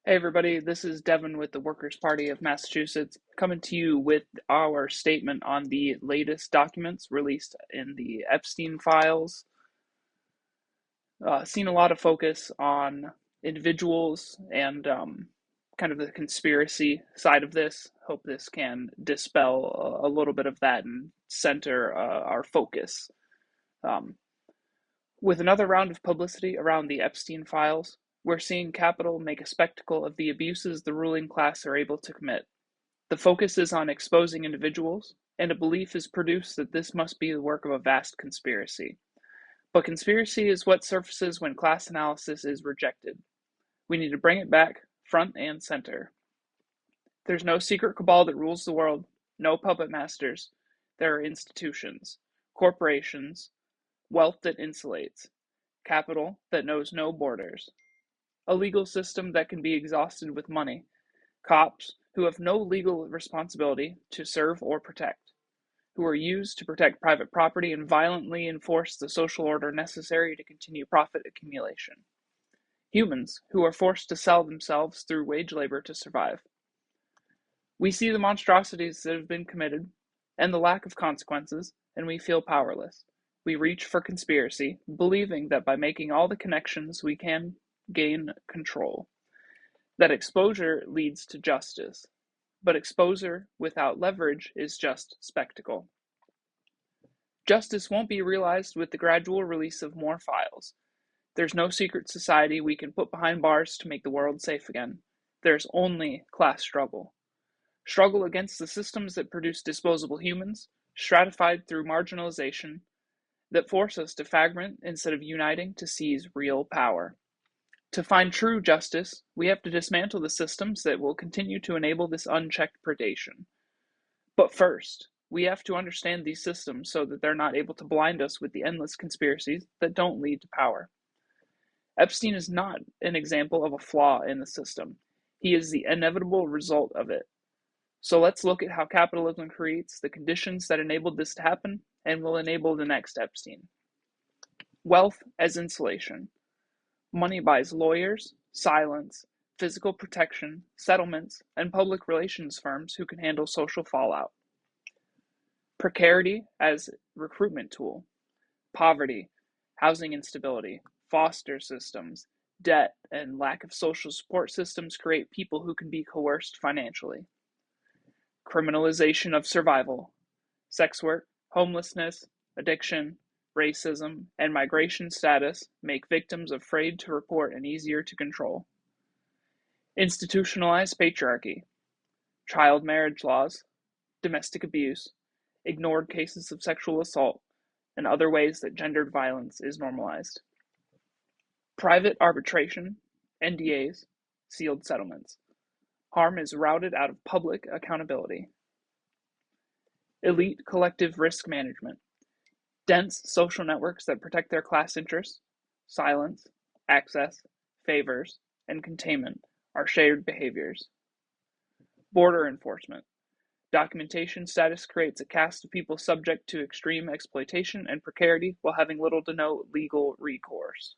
Hey everybody, this is Devin with the Workers' Party of Massachusetts, coming to you with our statement on the latest documents released in the Epstein files. Seen a lot of focus on individuals and kind of the conspiracy side of this. Hope this can dispel a little bit of that and center our focus. Um, with another round of publicity around the Epstein files, we're seeing capital make a spectacle of the abuses the ruling class are able to commit. The focus is on exposing individuals, and a belief is produced that this must be the work of a vast conspiracy. But conspiracy is what surfaces when class analysis is rejected. We need to bring it back, front and center. There's no secret cabal that rules the world, no puppet masters. There are institutions, corporations, wealth that insulates, capital that knows no borders, a legal system that can be exhausted with money, cops who have no legal responsibility to serve or protect, who are used to protect private property and violently enforce the social order necessary to continue profit accumulation, humans who are forced to sell themselves through wage labor to survive. We see the monstrosities that have been committed and the lack of consequences, and we feel powerless. We reach for conspiracy, believing that by making all the connections we can gain control. That exposure leads to justice, but exposure without leverage is just spectacle. Justice won't be realized with the gradual release of more files. There's no secret society we can put behind bars to make the world safe again. There's only class struggle. Struggle against the systems that produce disposable humans, stratified through marginalization, that force us to fragment instead of uniting to seize real power. To find true justice, we have to dismantle the systems that will continue to enable this unchecked predation. But first, we have to understand these systems so that they're not able to blind us with the endless conspiracies that don't lead to power. Epstein is not an example of a flaw in the system. He is the inevitable result of it. So let's look at how capitalism creates the conditions that enabled this to happen and will enable the next Epstein. Wealth as insulation. Money buys lawyers, silence, physical protection, settlements, and public relations firms who can handle social fallout. Precarity as recruitment tool. Poverty, housing instability, foster systems, debt, and lack of social support systems create people who can be coerced financially. Criminalization of survival. Sex work, homelessness, addiction, racism, and migration status make victims afraid to report and easier to control. Institutionalized patriarchy. Child marriage laws, domestic abuse, ignored cases of sexual assault, and other ways that gendered violence is normalized. Private arbitration, NDAs, sealed settlements. Harm is routed out of public accountability. Elite collective risk management. Dense social networks that protect their class interests, silence, access, favors, and containment are shared behaviors. Border enforcement. Documentation status creates a caste of people subject to extreme exploitation and precarity while having little to no legal recourse.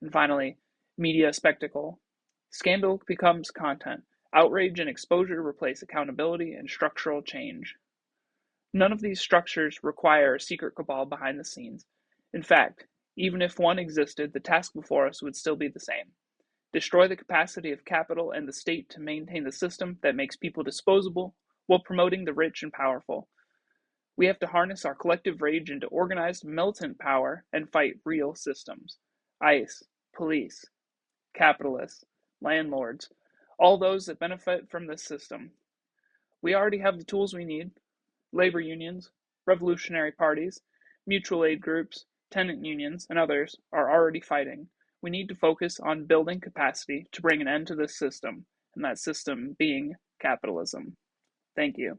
And finally, media spectacle. Scandal becomes content. Outrage and exposure replace accountability and structural change. None of these structures require a secret cabal behind the scenes. In fact, even if one existed, the task before us would still be the same. Destroy the capacity of capital and the state to maintain the system that makes people disposable while promoting the rich and powerful. We have to harness our collective rage into organized militant power and fight real systems. ICE, police, capitalists, landlords, all those that benefit from this system. We already have the tools we need: labor unions, revolutionary parties, mutual aid groups, tenant unions, and others are already fighting. We need to focus on building capacity to bring an end to this system, and that system being capitalism. Thank you.